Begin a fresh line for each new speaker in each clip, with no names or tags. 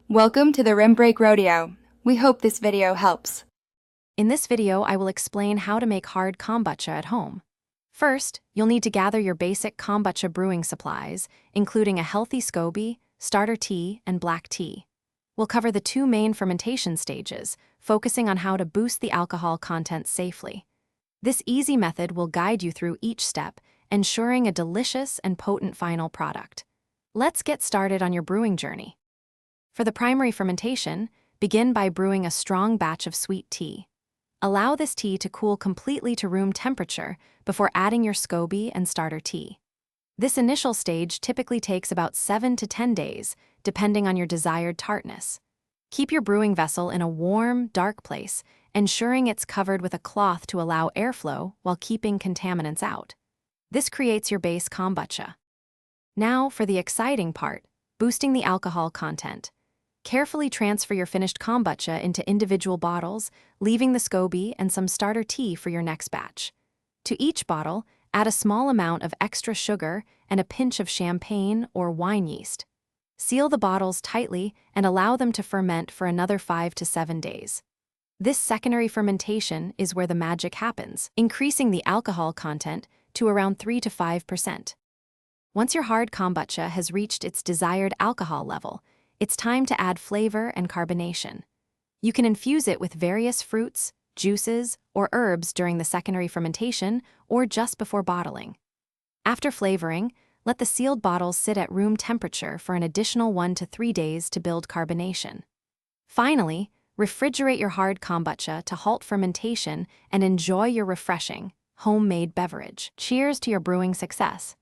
Welcome to the Rim Break Rodeo. We hope this video helps.
In this video, I will explain how to make hard kombucha at home. First, you'll need to gather your basic kombucha brewing supplies, including a healthy SCOBY, starter tea, and black tea. We'll cover the two main fermentation stages, focusing on how to boost the alcohol content safely. This easy method will guide you through each step, ensuring a delicious and potent final product. Let's get started on your brewing journey. For the primary fermentation, begin by brewing a strong batch of sweet tea. Allow this tea to cool completely to room temperature before adding your SCOBY and starter tea. This initial stage typically takes about 7 to 10 days, depending on your desired tartness. Keep your brewing vessel in a warm, dark place, ensuring it's covered with a cloth to allow airflow while keeping contaminants out. This creates your base kombucha. Now for the exciting part, boosting the alcohol content. Carefully transfer your finished kombucha into individual bottles, leaving the SCOBY and some starter tea for your next batch. To each bottle, add a small amount of extra sugar and a pinch of champagne or wine yeast. Seal the bottles tightly and allow them to ferment for another 5 to 7 days. This secondary fermentation is where the magic happens, increasing the alcohol content to around 3 to 5%. Once your hard kombucha has reached its desired alcohol level, it's time to add flavor and carbonation. You can infuse it with various fruits, juices, or herbs during the secondary fermentation or just before bottling. After flavoring, let the sealed bottles sit at room temperature for an additional 1 to 3 days to build carbonation. Finally, refrigerate your hard kombucha to halt fermentation and enjoy your refreshing, homemade beverage. Cheers to your brewing success.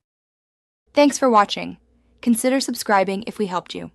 Thanks for watching. Consider subscribing if we helped you.